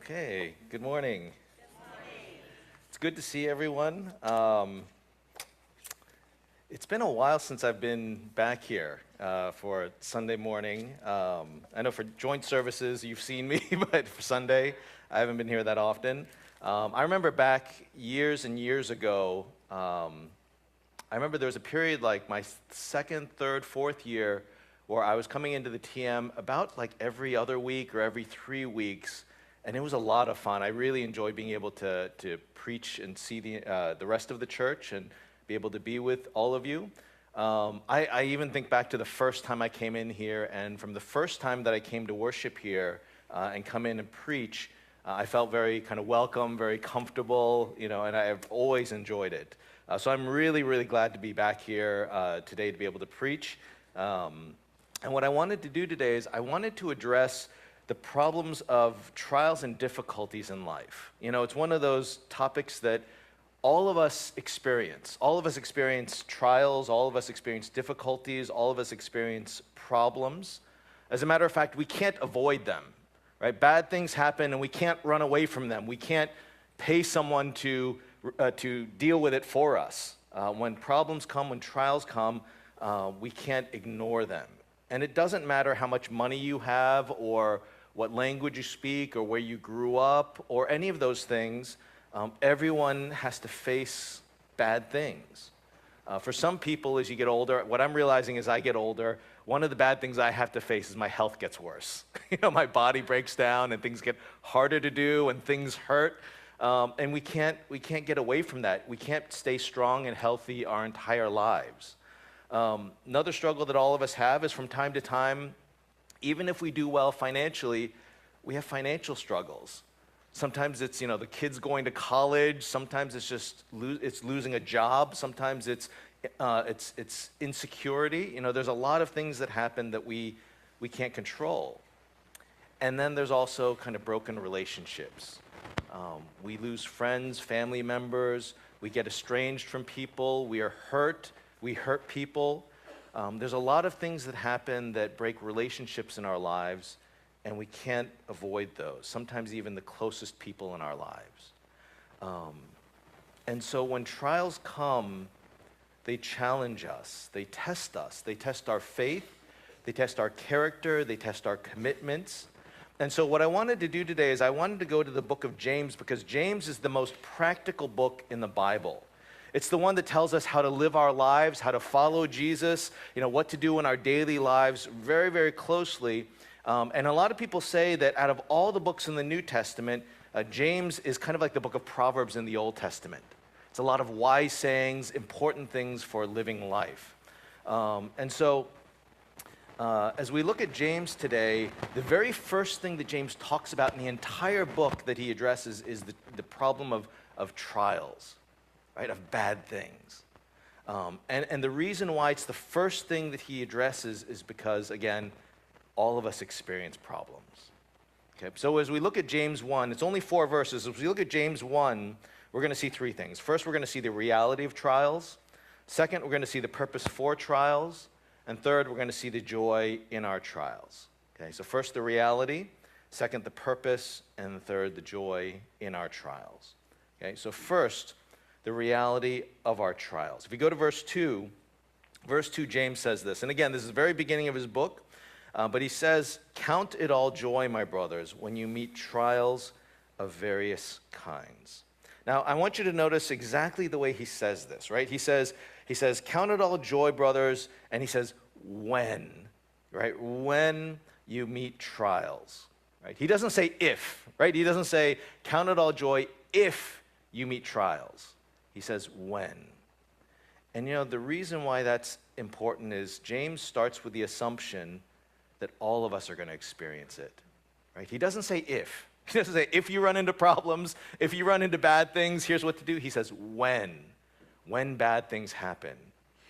Okay, good morning. It's good to see everyone. It's been a while since I've been back here for Sunday morning. I know for joint services you've seen me, but for Sunday I haven't been here that often. I remember back years and years ago, I remember there was a period like my second, third, fourth year where I was coming into the TM about like every other week or every 3 weeks. And it was a lot of fun. I really enjoyed being able to preach and see the rest of the church and be able to be with all of you. I even think back to the first time I came in here, and from the first time that I came to worship here and come in and preach, I felt very kind of welcome, very comfortable, and I've always enjoyed it. So I'm really, really glad to be back here today to be able to preach. And what I wanted to do today is I wanted to address the problems of trials and difficulties in life. It's one of those topics that all of us experience. All of us experience trials, all of us experience difficulties, all of us experience problems. As a matter of fact, we can't avoid them, right? Bad things happen and we can't run away from them. We can't pay someone to deal with it for us. When problems come, when trials come, we can't ignore them. And it doesn't matter how much money you have or what language you speak or where you grew up or any of those things. Everyone has to face bad things. For some people, as you get older, what I'm realizing as I get older, one of the bad things I have to face is my health gets worse. My body breaks down and things get harder to do and things hurt. And we can't get away from that. We can't stay strong and healthy our entire lives. Another struggle that all of us have is from time to time, even if we do well financially, we have financial struggles. Sometimes it's, the kids going to college. Sometimes it's just it's losing a job. Sometimes it's insecurity. There's a lot of things that happen that we can't control. And then there's also kind of broken relationships. We lose friends, family members. We get estranged from people. We are hurt. We hurt people. There's a lot of things that happen that break relationships in our lives, and we can't avoid those, sometimes even the closest people in our lives. And so when trials come, they challenge us, they test our faith, they test our character, they test our commitments. And so what I wanted to do today is I wanted to go to the book of James, because James is the most practical book in the Bible. It's the one that tells us how to live our lives, how to follow Jesus, what to do in our daily lives very, very closely. And a lot of people say that out of all the books in the New Testament, James is kind of like the book of Proverbs in the Old Testament. It's a lot of wise sayings, important things for living life. And so as we look at James today, the very first thing that James talks about in the entire book that he addresses is the problem of trials. Right, of bad things. And the reason why it's the first thing that he addresses is because, again, all of us experience problems. Okay, so as we look at James 1, it's only 4 verses. As we look at James 1, we're going to see 3 things. First, we're going to see the reality of trials. Second, we're going to see the purpose for trials. And third, we're going to see the joy in our trials. Okay, so first the reality, second the purpose, and third the joy in our trials. Okay, so first, the reality of our trials. If you go to verse 2, James says this. And again, this is the very beginning of his book, but he says, "Count it all joy, my brothers, when you meet trials of various kinds." Now, I want you to notice exactly the way he says this, right? He says, "Count it all joy, brothers," and he says, "when," right? When you meet trials, right? He doesn't say if, right? He doesn't say, "Count it all joy if you meet trials." He says, when. And the reason why that's important is James starts with the assumption that all of us are going to experience it, right? He doesn't say if. He doesn't say if you run into problems, if you run into bad things, here's what to do. He says when. When bad things happen,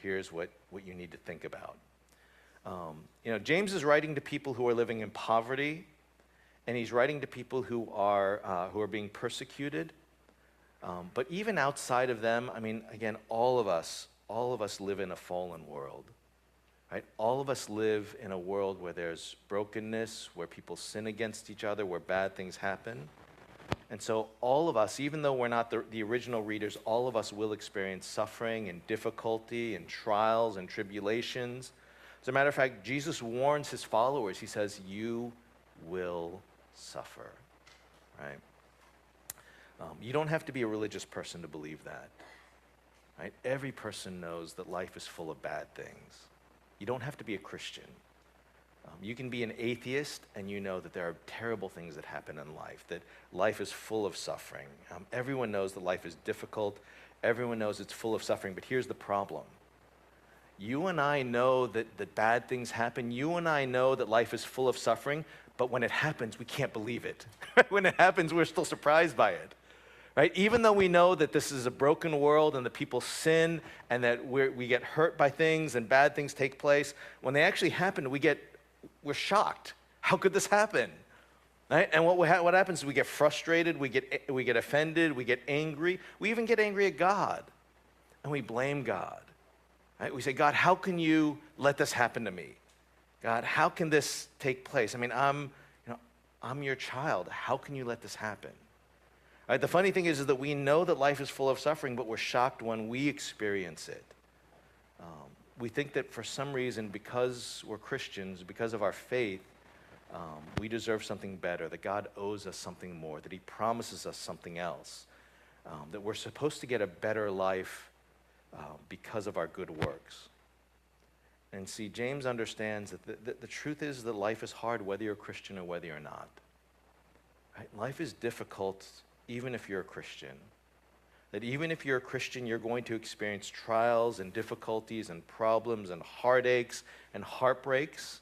here's what you need to think about. James is writing to people who are living in poverty, and he's writing to people who are being persecuted. But even outside of them, again, all of us live in a fallen world, right? All of us live in a world where there's brokenness, where people sin against each other, where bad things happen. And so all of us, even though we're not the original readers, all of us will experience suffering and difficulty and trials and tribulations. As a matter of fact, Jesus warns his followers. He says, you will suffer, right? You don't have to be a religious person to believe that, right? Every person knows that life is full of bad things. You don't have to be a Christian. You can be an atheist and you know that there are terrible things that happen in life, that life is full of suffering. Everyone knows that life is difficult. Everyone knows it's full of suffering, but here's the problem. You and I know that bad things happen. You and I know that life is full of suffering, but when it happens, we can't believe it. When it happens, we're still surprised by it. Right? Even though we know that this is a broken world and that people sin and that we get hurt by things and bad things take place, when they actually happen, we're shocked. How could this happen? Right? And what happens is we get frustrated, we get offended, we get angry. We even get angry at God, and we blame God. Right? We say, God, how can you let this happen to me? God, how can this take place? I mean, I'm your child. How can you let this happen? Right? The funny thing is that we know that life is full of suffering, but we're shocked when we experience it. We think that for some reason, because we're Christians, because of our faith, we deserve something better, that God owes us something more, that he promises us something else, that we're supposed to get a better life because of our good works. And see, James understands that the truth is that life is hard whether you're a Christian or whether you're not. Right? Life is difficult even if you're a Christian. That even if you're a Christian, you're going to experience trials and difficulties and problems and heartaches and heartbreaks.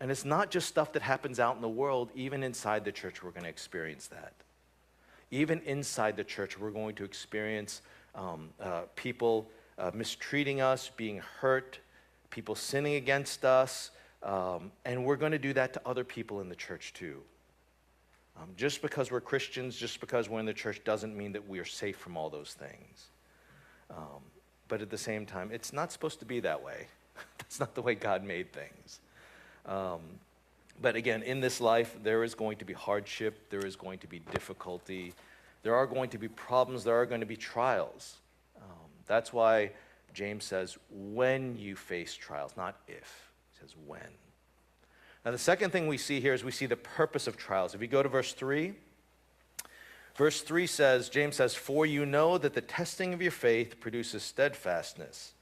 And it's not just stuff that happens out in the world. Even inside the church, we're going to experience that. Even inside the church, we're going to experience people mistreating us, being hurt, people sinning against us, and we're going to do that to other people in the church too. Just because we're Christians, just because we're in the church, doesn't mean that we are safe from all those things. But at the same time, it's not supposed to be that way. That's not the way God made things. But again, in this life, there is going to be hardship, there is going to be difficulty, there are going to be problems, there are going to be trials. That's why James says, when you face trials, not if. He says, when. Now, the second thing we see here is we see the purpose of trials. If you go to verse 3 says, James says, for you know that the testing of your faith produces steadfastness,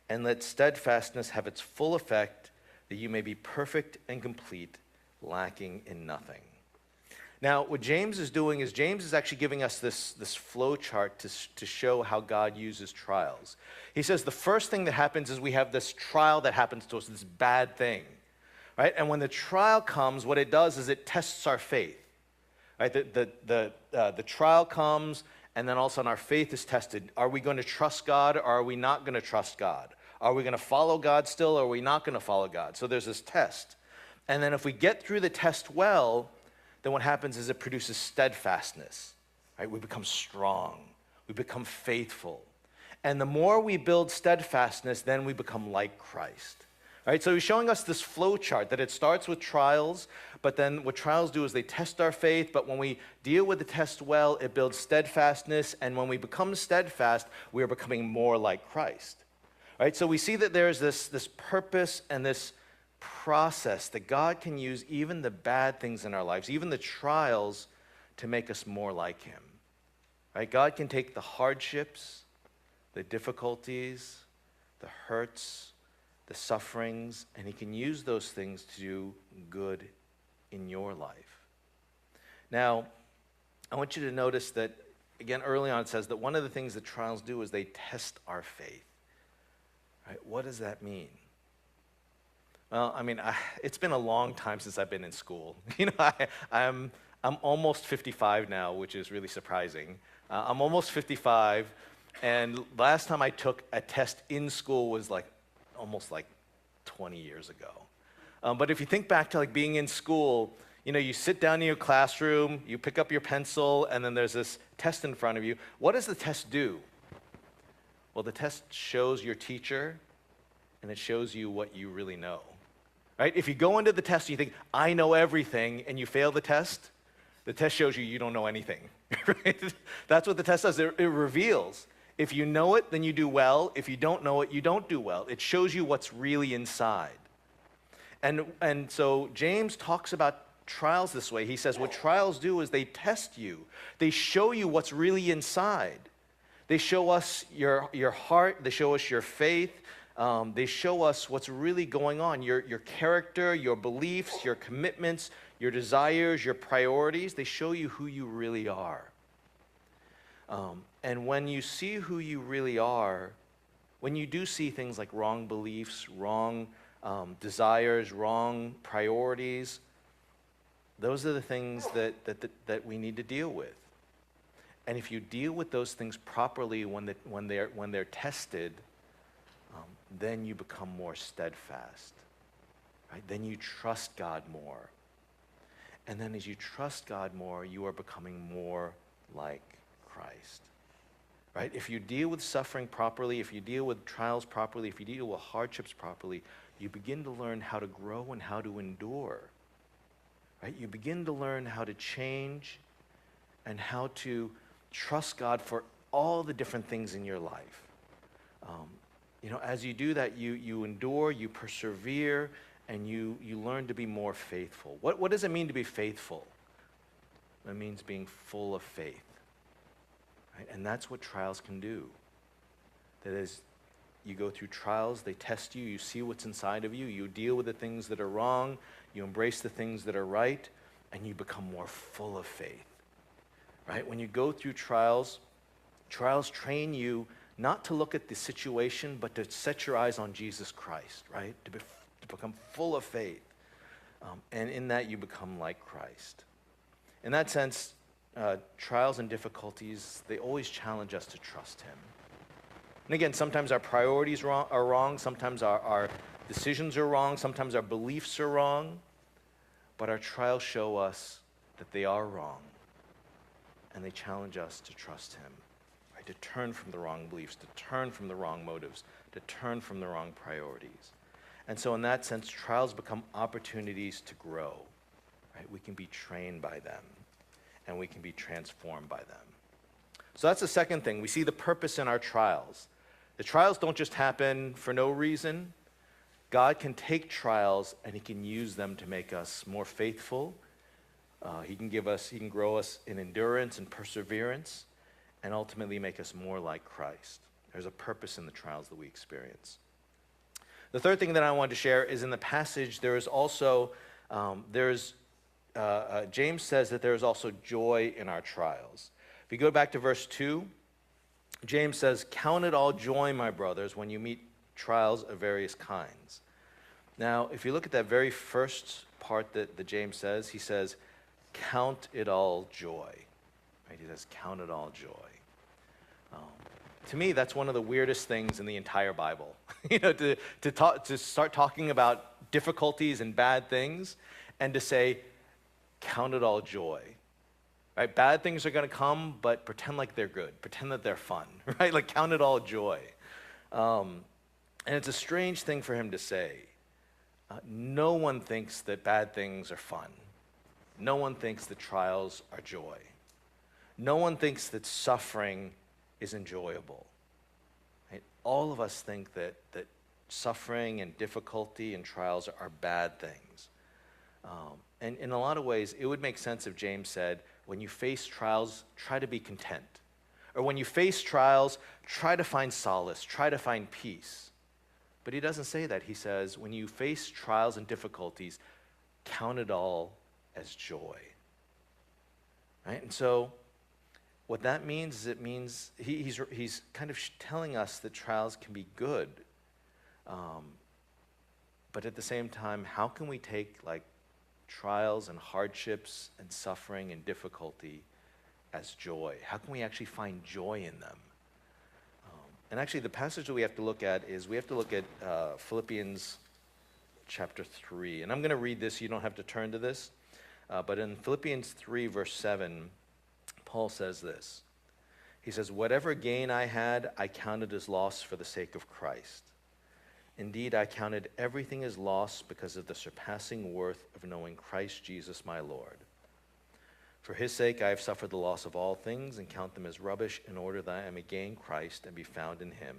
and let steadfastness have its full effect, that you may be perfect and complete, lacking in nothing. Now, what James is doing is James is actually giving us this flow chart to show how God uses trials. He says the first thing that happens is we have this trial that happens to us, this bad thing. Right? And when the trial comes, what it does is it tests our faith. Right? The trial comes, and then all of a sudden our faith is tested. Are we going to trust God, or are we not going to trust God? Are we going to follow God still, or are we not going to follow God? So there's this test. And then if we get through the test well, then what happens is it produces steadfastness. Right? We become strong. We become faithful. And the more we build steadfastness, then we become like Christ. Right, so he's showing us this flow chart that it starts with trials, but then what trials do is they test our faith, but when we deal with the test well, it builds steadfastness, and when we become steadfast, we are becoming more like Christ. Right, so we see that there's this purpose and this process that God can use even the bad things in our lives, even the trials, to make us more like him. Right, God can take the hardships, the difficulties, the hurts, the sufferings, and he can use those things to do good in your life. Now, I want you to notice that, again, early on it says that one of the things that trials do is they test our faith. Right? What does that mean? Well, I mean, it's been a long time since I've been in school. You know, I'm almost 55 now, which is really surprising. I'm almost 55, and last time I took a test in school was almost 20 years ago. But if you think back to being in school, you know, you sit down in your classroom, you pick up your pencil, and then there's this test in front of you. What does the test do? Well, the test shows your teacher, and it shows you what you really know. Right? If you go into the test and you think, I know everything, and you fail the test, The test shows you don't know anything, right? That's what the test does. It reveals. If you know it, then you do well. If you don't know it, you don't do well. It shows you what's really inside. And so James talks about trials this way. He says what trials do is they test you. They show you what's really inside. They show us your heart. They show us your faith. They show us what's really going on, your character, your beliefs, your commitments, your desires, your priorities. They show you who you really are. And when you see who you really are, when you do see things like wrong beliefs, wrong desires, wrong priorities, those are the things that we need to deal with. And if you deal with those things properly when they're tested, then you become more steadfast, right? Then you trust God more. And then as you trust God more, you are becoming more like Christ, right? If you deal with suffering properly, if you deal with trials properly, if you deal with hardships properly, you begin to learn how to grow and how to endure, right? You begin to learn how to change and how to trust God for all the different things in your life. As you do that, you endure, you persevere, and you learn to be more faithful. What does it mean to be faithful? It means being full of faith. Right? And that's what trials can do. That is, you go through trials, they test you, you see what's inside of you, you deal with the things that are wrong, you embrace the things that are right, and you become more full of faith. Right? When you go through trials train you not to look at the situation, but to set your eyes on Jesus Christ, right? To become full of faith. And in that, you become like Christ. In that sense, trials and difficulties, they always challenge us to trust him. And again, sometimes our priorities are wrong, sometimes our decisions are wrong, sometimes our beliefs are wrong, but our trials show us that they are wrong, and they challenge us to trust him, right? To turn from the wrong beliefs, to turn from the wrong motives, to turn from the wrong priorities. And so in that sense, trials become opportunities to grow, right? We can be trained by them, and we can be transformed by them. So that's the second thing. We see the purpose in our trials. The trials don't just happen for no reason. God can take trials and he can use them to make us more faithful. He can grow us in endurance and perseverance, and ultimately make us more like Christ. There's a purpose in the trials that we experience. The third thing that I wanted to share is in the passage, there is also, James says that there is also joy in our trials. If you go back to verse 2, James says, "Count it all joy, my brothers, when you meet trials of various kinds." Now, if you look at that very first part that James says, he says, "Count it all joy." Right? He says, "Count it all joy." To me, that's one of the weirdest things in the entire Bible. To start talking about difficulties and bad things, and to say, "Count it all joy." Right? Bad things are going to come, but pretend like they're good. Pretend that they're fun. Right? Like, count it all joy. And it's a strange thing for him to say. No one thinks that bad things are fun. No one thinks that trials are joy. No one thinks that suffering is enjoyable. Right? All of us think that suffering and difficulty and trials are bad things. And in a lot of ways, it would make sense if James said, when you face trials, try to be content. Or when you face trials, try to find solace, try to find peace. But he doesn't say that. He says, when you face trials and difficulties, count it all as joy. Right? And so what that means is he's kind of telling us that trials can be good. But at the same time, how can we take trials and hardships and suffering and difficulty as joy? How can we actually find joy in them? And actually, the passage that we have to look at Philippians chapter 3. And I'm going to read this. You don't have to turn to this. But in Philippians 3, verse 7, Paul says this. He says, "Whatever gain I had, I counted as loss for the sake of Christ. Indeed, I counted everything as loss because of the surpassing worth of knowing Christ Jesus my Lord. For his sake I have suffered the loss of all things and count them as rubbish in order that I may gain Christ and be found in him,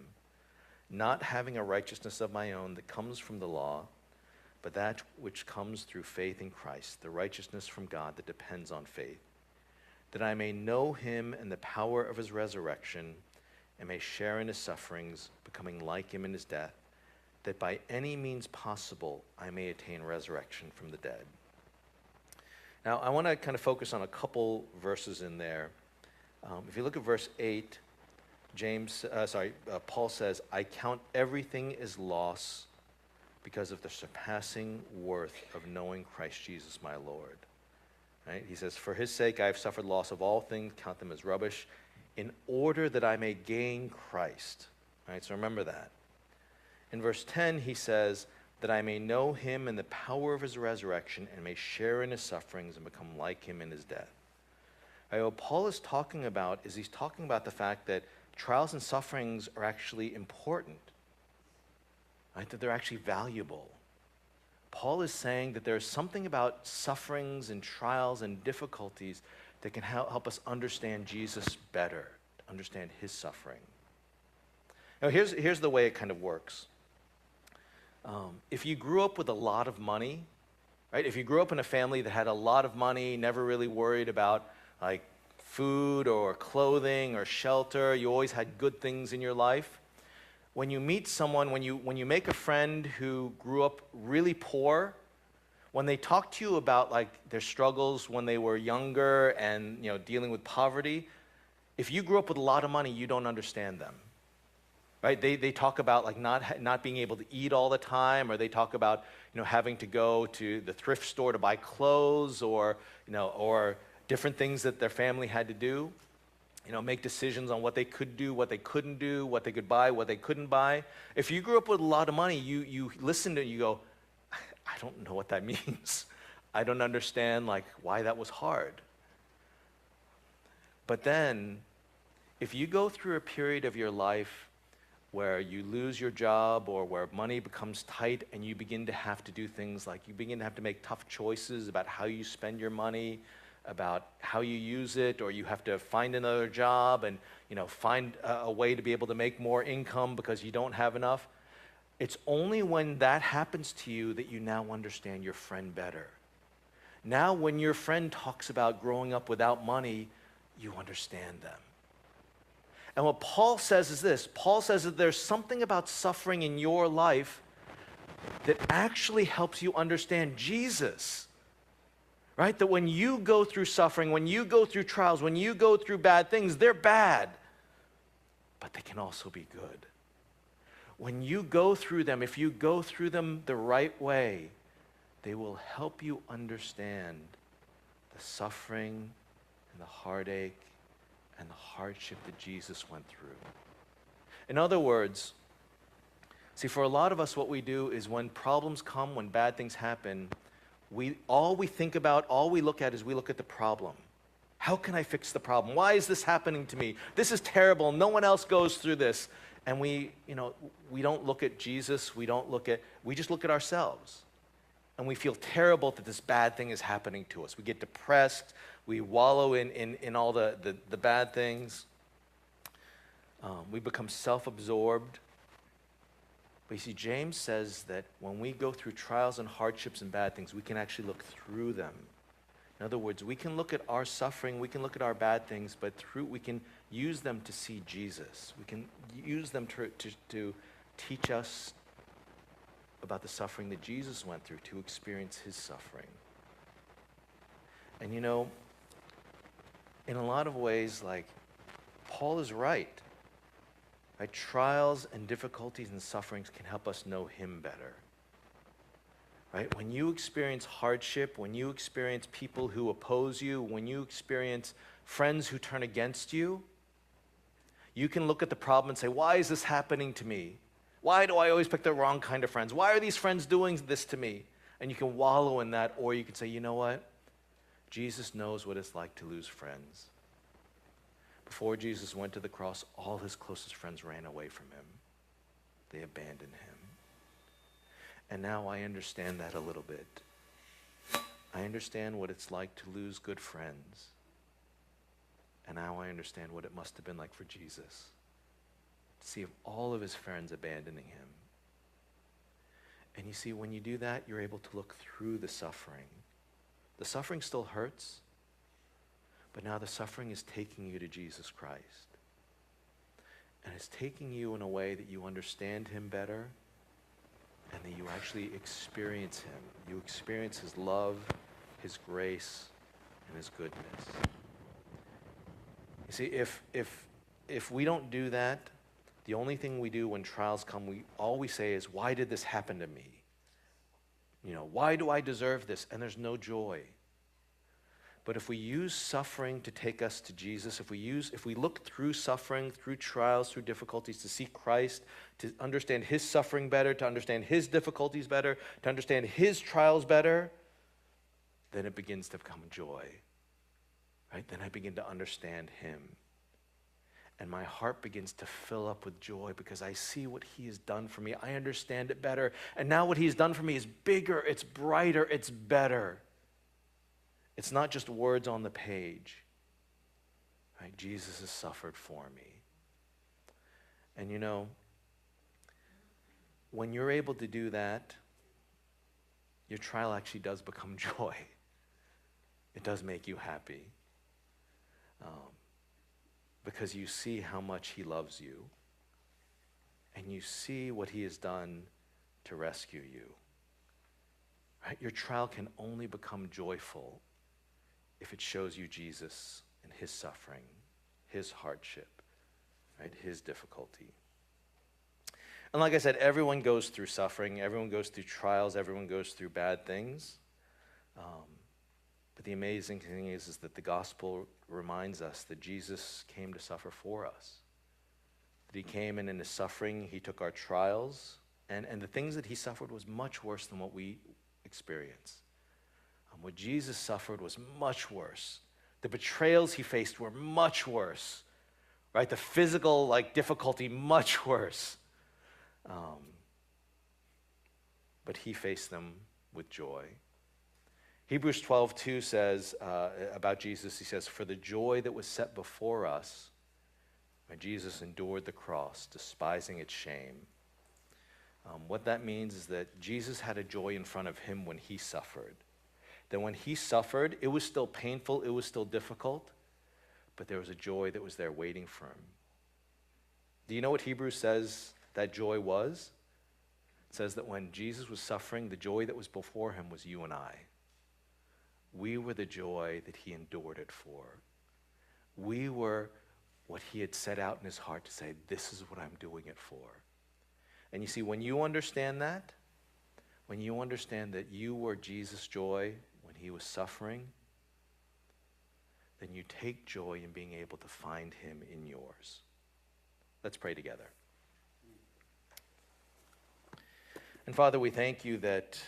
not having a righteousness of my own that comes from the law, but that which comes through faith in Christ, the righteousness from God that depends on faith, that I may know him and the power of his resurrection and may share in his sufferings, becoming like him in his death, that by any means possible I may attain resurrection from the dead. Now, I want to kind of focus on a couple verses in there. If you look at verse 8, Paul says, I count everything as loss because of the surpassing worth of knowing Christ Jesus my Lord. Right? He says, for his sake I have suffered loss of all things, count them as rubbish, in order that I may gain Christ. Right? So remember that. In verse 10, he says, that I may know him and the power of his resurrection and may share in his sufferings and become like him in his death. Right, what Paul is talking about is he's talking about the fact that trials and sufferings are actually important, right? That they're actually valuable. Paul is saying that there's something about sufferings and trials and difficulties that can help us understand Jesus better, understand his suffering. Now, here's the way it kind of works. If you grew up with a lot of money, right? If you grew up in a family that had a lot of money, never really worried about like food or clothing or shelter, you always had good things in your life. When you meet someone, when you make a friend who grew up really poor, when they talk to you about like their struggles when they were younger and dealing with poverty, if you grew up with a lot of money, you don't understand them. Right? They talk about like not being able to eat all the time, or they talk about having to go to the thrift store to buy clothes, or different things that their family had to do. Make decisions on what they could do, what they couldn't do, what they could buy, what they couldn't buy. If you grew up with a lot of money, you listen to it and you go, I don't know what that means. I don't understand like why that was hard. But then, if you go through a period of your life where you lose your job or where money becomes tight and you begin to have to do things like you begin to have to make tough choices about how you spend your money, about how you use it, or you have to find another job and find a way to be able to make more income because you don't have enough. It's only when that happens to you that you now understand your friend better. Now when your friend talks about growing up without money, you understand them. And what Paul says is this. Paul says that there's something about suffering in your life that actually helps you understand Jesus. Right? That when you go through suffering, when you go through trials, when you go through bad things, they're bad, but they can also be good. When you go through them, if you go through them the right way, they will help you understand the suffering and the heartache and the hardship that Jesus went through. In other words, see, for a lot of us, what we do is when problems come, when bad things happen, all we think about, all we look at is we look at the problem. How can I fix the problem? Why is this happening to me? This is terrible. No one else goes through this. And we don't look at Jesus. We just look at ourselves. And we feel terrible that this bad thing is happening to us. We get depressed. We wallow in all the bad things. We become self-absorbed. But you see, James says that when we go through trials and hardships and bad things, we can actually look through them. In other words, we can look at our suffering, we can look at our bad things, but we can use them to see Jesus. We can use them to teach us about the suffering that Jesus went through, to experience his suffering. And in a lot of ways, like, Paul is right. Right? Trials and difficulties and sufferings can help us know him better. Right? When you experience hardship, when you experience people who oppose you, when you experience friends who turn against you, you can look at the problem and say, why is this happening to me? Why do I always pick the wrong kind of friends? Why are these friends doing this to me? And you can wallow in that, or you can say, you know what? Jesus knows what it's like to lose friends. Before Jesus went to the cross, all his closest friends ran away from him. They abandoned him. And now I understand that a little bit. I understand what it's like to lose good friends. And now I understand what it must have been like for Jesus to see all of his friends abandoning him. And you see, when you do that, you're able to look through the suffering. The suffering still hurts, but now the suffering is taking you to Jesus Christ. And it's taking you in a way that you understand him better and that you actually experience him. You experience his love, his grace, and his goodness. You see, if we don't do that, the only thing we do when trials come, all we say is, why did this happen to me? Why do I deserve this? And there's no joy. But if we use suffering to take us to Jesus, if we look through suffering, through trials, through difficulties to see Christ, to understand his suffering better, to understand his difficulties better, to understand his trials better, then it begins to become joy. Right? Then I begin to understand him. And my heart begins to fill up with joy because I see what he has done for me. I understand it better. And now what he's done for me is bigger, it's brighter, it's better. It's not just words on the page. Right? Jesus has suffered for me. And when you're able to do that, your trial actually does become joy. It does make you happy. Because you see how much he loves you. And you see what he has done to rescue you. Right? Your trial can only become joyful if it shows you Jesus and his suffering, his hardship, right? His difficulty. And like I said, everyone goes through suffering, everyone goes through trials, everyone goes through bad things. But the amazing thing is that the gospel reminds us that Jesus came to suffer for us. That he came and in his suffering, he took our trials, and the things that he suffered was much worse than what we experience. What Jesus suffered was much worse. The betrayals he faced were much worse. Right? The physical difficulty, much worse. But he faced them with joy. Hebrews 12:2 says about Jesus, he says, for the joy that was set before us, Jesus endured the cross, despising its shame. What that means is that Jesus had a joy in front of him when he suffered. That when he suffered, it was still painful, it was still difficult, but there was a joy that was there waiting for him. Do you know what Hebrews says that joy was? It says that when Jesus was suffering, the joy that was before him was you and I. We were the joy that he endured it for. We were what he had set out in his heart to say, this is what I'm doing it for. And you see, when you understand that, when you understand that you were Jesus' joy when he was suffering, then you take joy in being able to find him in yours. Let's pray together. And Father, we thank you that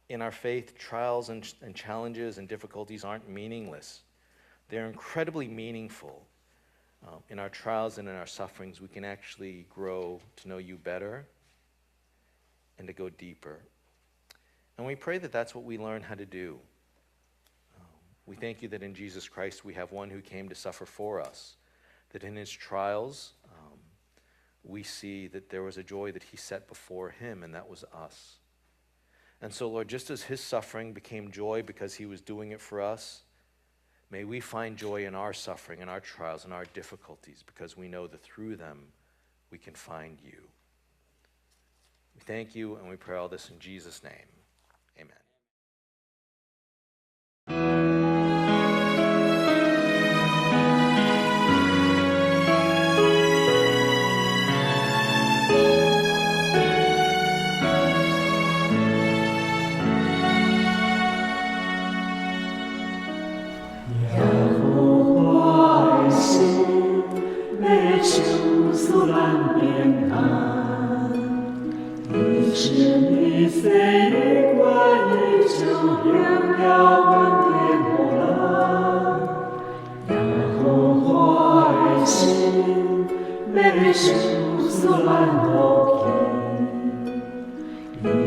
in our faith, trials and challenges and difficulties aren't meaningless. They're incredibly meaningful. In our trials and in our sufferings, we can actually grow to know you better and to go deeper. And we pray that that's what we learn how to do. We thank you that in Jesus Christ we have one who came to suffer for us, that in his trials we see that there was a joy that he set before him, and that was us. And so, Lord, just as his suffering became joy because he was doing it for us, may we find joy in our suffering, in our trials, in our difficulties, because we know that through them we can find you. We thank you, and we pray all this in Jesus' name. Amen.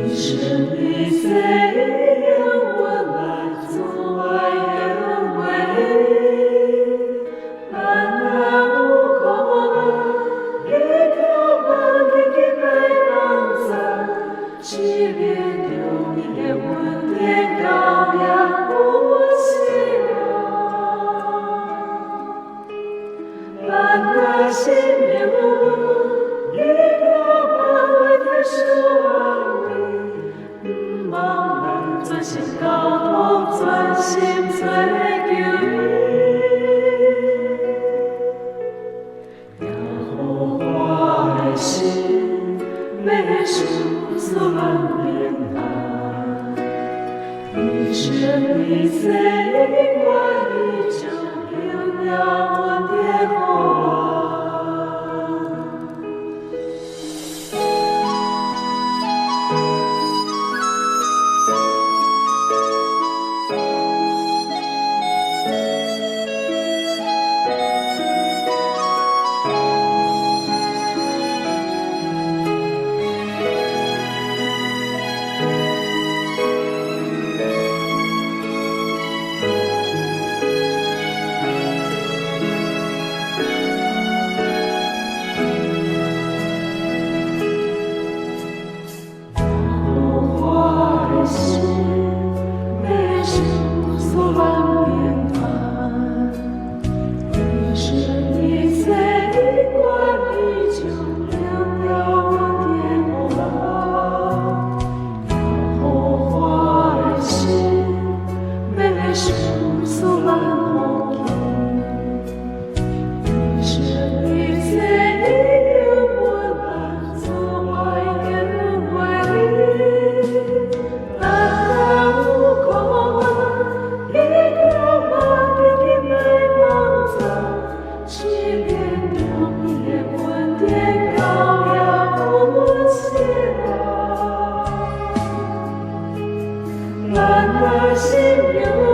一生一岁。心交通，专心追求伊。耶和华的心，要受所万平安。一生一世，我已将荣耀我的国。心有